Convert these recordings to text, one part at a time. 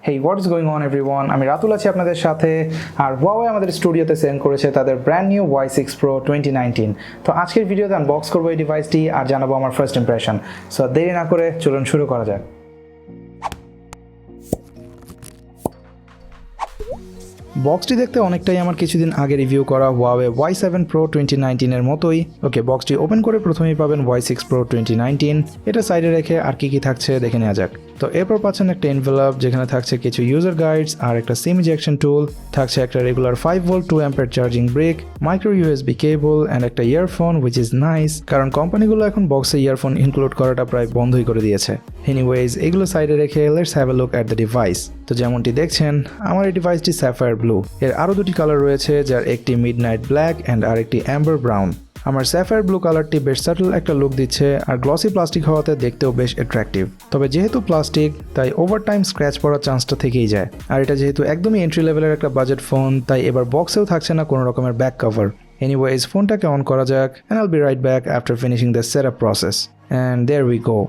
Hey, what is going on everyone? আমি রাতুল আছি আপনাদের সাথে আর Huawei আমাদের স্টুডিওতে সেন্ড করেছে তাদের ব্র্যান্ড নিউ Y6 Pro 2019। তো আজকের ভিডিওতে আনবক্স করব এই ডিভাইসটি আর জানাবো আমার ফার্স্ট ইমপ্রেশন। সো দেরি না করে চলুন শুরু করা যাক। বক্সটি দেখতে অনেকটাই আমার কিছুদিন আগে রিভিউ করা Huawei Y7 Pro 2019 এর মতোই। ওকে, বক্সটি ওপেন করে প্রথমেই পাবেন Y6 Pro 2019। এটা সাইডে রেখে আর কি থাকছে দেখে নেওয়া যাক। তো এরপর পাচ্ছেন একটা এনভেলপ যেখানে থাকছে কিছু ইউজার গাইডস আর একটা সিম ইজেকশন টুল, থাকছে একটা regular 5V 2A charging brick, micro USB cable and একটা ইয়ারফোন হুইচ ইজ নাইস, কারণ কোম্পানিগুলো এখন বক্সে ইয়ারফোন ইনক্লুড করাটা প্রায় বন্ধই করে দিয়েছে। এনিওয়েজ, এগুলো সাইডে রেখে let's have a look at the device. তো যেমনটি দেখছেন আমার এই ডিভাইসটি স্যাফায়ার ব্লু। এর আরও দুটি কালার রয়েছে, যার একটি মিডনাইট ব্ল্যাক অ্যান্ড আরেকটি অ্যাম্বার ব্রাউন। আমার স্যাফায়ার ব্লু কালারটি বেশ সাটল একটা লুক দিচ্ছে আর গ্লসি প্লাস্টিক হওয়াতে দেখতেও বেশ অ্যাট্রাকটিভ। তবে যেহেতু প্লাস্টিক তাই ওভার টাইম স্ক্র্যাচ পড়ার চান্সটা থেকেই যায়। আর এটা যেহেতু একদমই এন্ট্রি লেভেলের একটা বাজেট ফোন, তাই এবার বক্সেও থাকছে না কোনো রকমের ব্যাক কভার। এনিওয়েজ, ফোনটাকে অন করা যাক and I'll be right back after finishing the setup process. And there we go.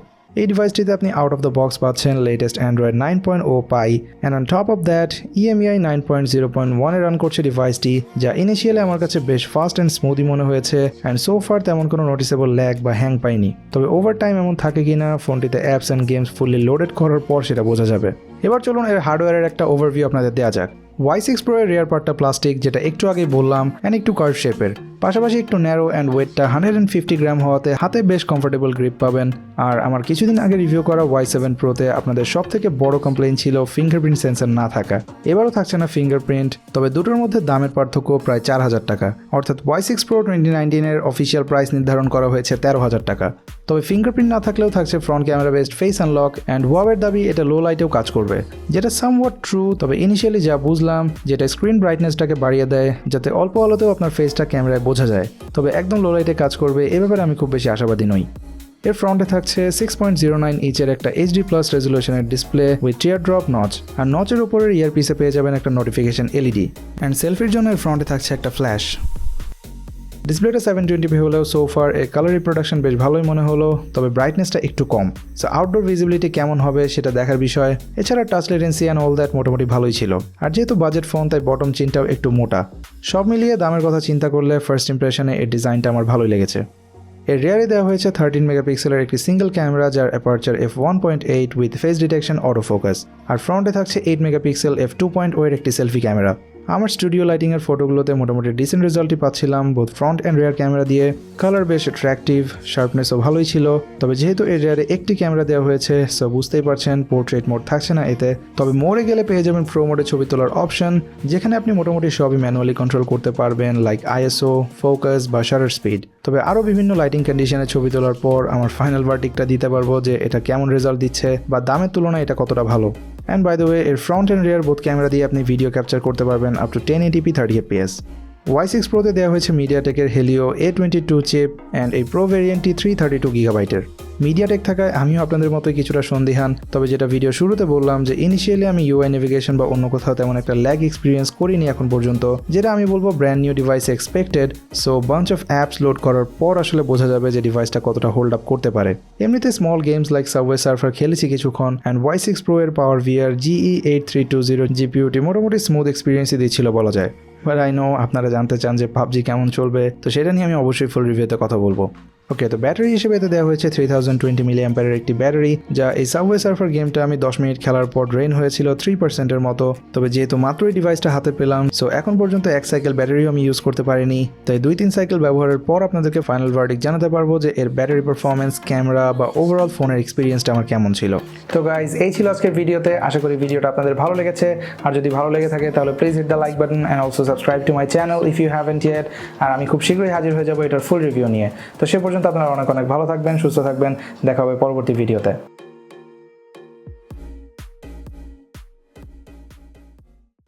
এই ডিভাইসটিতে আপনি আউট অফ দ্য বক্স পাচ্ছেন latest Android 9.0 Pie and on top of that EMEI 9.0.1 run করছে ডিভাইসটি, যা ইনিশিয়ালি আমার কাছে বেশ ফাস্ট অ্যান্ড স্মুদি মনে হয়েছে অ্যান্ড সো ফার তেমন কোনো নোটিসেবল ল্যাগ বা হ্যাং পাইনি। তবে ওভার টাইম এমন থাকে কিনা ফোনটিতে apps and games fully loaded করার পর সেটা বোঝা যাবে। এবার চলুন এর হার্ডওয়্যারের একটা ওভারভিউ আপনাদের দেওয়া যাক। Y6 Pro এর রেয়ার পার্টটা প্লাস্টিক, যেটা একটু আগেই বললাম, অ্যান্ড একটু কার্ভ শেপের, পাশাপাশি একটু ন্যারো অ্যান্ড ওয়েটটা 150 গ্রাম হওয়াতে হাতে বেশ কমফোর্টেবল গ্রিপ পাবেন। আর আমার কিছুদিন আগে রিভিউ করা Y7 Proতে আপনাদের সব থেকে বড় কমপ্লেইন ছিল ফিঙ্গারপ্রিন্ট সেন্সর না থাকা। এবারও থাকছে না ফিঙ্গারপ্রিন্ট, তবে দুটোর মধ্যে দামের পার্থক্য প্রায় 4000 টাকা। অর্থাৎ Y6 Pro 2019 এর অফিসিয়াল প্রাইস নির্ধারণ করা হয়েছে 13,000 টাকা। তবে ফিঙ্গারপ্রিন্ট না থাকলেও থাকছে front camera based face unlock and Huawei's দাবি এটা লো লাইটেও কাজ করবে, যেটা সামওয়াট ট্রু। তবে ইনিশিয়ালি যা বুঝলাম, যেটা স্ক্রিন ব্রাইটনেসটাকে বাড়িয়ে দেয় যাতে অল্প আলোতেও আপনার ফেসটা ক্যামেরায় বোঝা যায়, তবে একদম লো লাইটে কাজ করবে এ ব্যাপারে আমি খুব বেশি আশাবাদী নই। এর ফ্রন্টে থাকছে 6.09 ইঞ্চের একটা HD+ রেজুলেশনের display with tear drop notch, আর নচের উপরের ইয়ারপিসে পেয়ে যাবেন একটা নোটিফিকেশন LED অ্যান্ড সেলফির জন্য এর ফ্রন্টে থাকছে একটা ফ্ল্যাশ। ডিসপ্লেটা 720p হলেও সো ফার এর কালার রিপ্রোডাকশন বেশ ভালোই মনে হলো, তবে ব্রাইটনেসটা একটু কম। সো আউটডোর ভিজিবিলিটি কেমন হবে সেটা দেখার বিষয়। এছাড়া touch latency and all that মোটামুটি ভালোই ছিল। আর যেহেতু বাজেট ফোন তাই বটম চিনটাও একটু মোটা। সব মিলিয়ে দামের কথা চিন্তা করলে ফার্স্ট ইমপ্রেশনে এর ডিজাইনটা আমার ভালোই লেগেছে। এর রিয়ারে দেওয়া হয়েছে 13 মেগাপিক্সেলের একটি সিঙ্গেল ক্যামেরা, যার aperture f1.8 with face detection auto focus. আর ফ্রন্টে থাকছে 8 মেগাপিক্সেল f2.0 এর একটি সেলফি ক্যামেরা। আমার স্টুডিও লাইটিংয়ের ফটোগুলোতে মোটামুটি ডিসেন্ট রেজাল্টই পাচ্ছিলাম both front and rear camera দিয়ে। কালার বেশ অ্যাট্রাকটিভ, শার্পনেসও ভালোই ছিল। তবে যেহেতু এর রিয়ারে একটি ক্যামেরা দেওয়া হয়েছে, সো বুঝতেই পারছেন পোর্ট্রেট মোড থাকছে না এতে। তবে মোড়ে গেলে পেয়ে যাবেন প্রো মোডে ছবি তোলার অপশন, যেখানে আপনি মোটামুটি সবই ম্যানুয়ালি কন্ট্রোল করতে পারবেন, লাইক ISO, ফোকাস বা শাটার স্পিড। তবে আরও বিভিন্ন লাইটিং কন্ডিশনে ছবি তোলার পর আমার ফাইনাল ভার্ডিক্টটা দিতে পারবো যে এটা কেমন রেজাল্ট দিচ্ছে বা দামের তুলনায় এটা কতটা ভালো। অ্যান্ড বাই দ্য ওয়ে, এর front and rear both camera দিয়ে আপনি ভিডিও ক্যাপচার করতে পারবেন up to 1080p 30fps। Y6 Proতে দেওয়া হয়েছে মিডিয়াটেকের হেলিও A22 চিপ অ্যান্ড এই প্রো ভেরিয়েন্টটি 332GB। মিডিয়াটেক থাকায় আমিও আপনাদের মতোই কিছুটা সন্দিহান। তবে যেটা ভিডিও শুরুতে বললাম যে ইনিশিয়ালি আমি UI নেভিগেশন বা অন্য কোথাও তেমন একটা ল্যাগ এক্সপিরিয়েন্স করিনি এখন পর্যন্ত, যেটা আমি বলবো brand new device expected. So bunch of apps load করার পর আসলে বোঝা যাবে যে ডিভাইসটা কতটা হোল্ড আপ করতে পারে। এমনিতে small games like subway surfer খেলেছি কিছুক্ষণ অ্যান্ড Y6 Pro এর পাওয়ার VR GE8320 GPUটি মোটামুটি স্মুথ এক্সপিরিয়েন্সই দিচ্ছিল বলা যায়। বাট আই নো আপনারা জানতে চান যে PUBG কেমন চলবে, তো সেটা নিয়ে আমি অবশ্যই ফুল রিভিউতে কথা বলবো। ওকে, তো ব্যাটারি হিসেবে এতে দেওয়া হয়েছে 3020 mAh একটি ব্যাটারি, যা এই সাবওয়ে সার্ফার গেমটা আমি 10 মিনিট খেলার পর ড্রেন হয়েছিল 3%-এর মতো। তবে যেহেতু মাত্রই ডিভাইসটা হাতে পেলাম, সো এখন পর্যন্ত 1 সাইকেল ব্যাটারিও আমি ইউজ করতে পারিনি, তাই 2-3 সাইকেল ব্যবহারের পর আপনাদেরকে ফাইনাল ভার্ডিক্ট জানাতে পারবো যে এর ব্যাটারি পারফরমেন্স, ক্যামেরা বা ওভারঅল ফোনের এক্সপিরিয়েন্সটা আমার কেমন ছিল। তো গাইজ, এই ছিল আজকের ভিডিওতে। আশা করি ভিডিওটা আপনাদের ভালো লেগেছে। আর যদি ভালো লেগে থাকে তাহলে please hit the like button and also subscribe to my channel if you haven't yet. আর আমি খুব শীঘ্রই হাজির হয়ে যাবো এটার ফুল রিভিউ নিয়ে। তো সে পর্যন্ত আপনারা অনেক ভালো থাকবেন, সুস্থ থাকবেন। দেখা হবে পরবর্তী ভিডিওতে।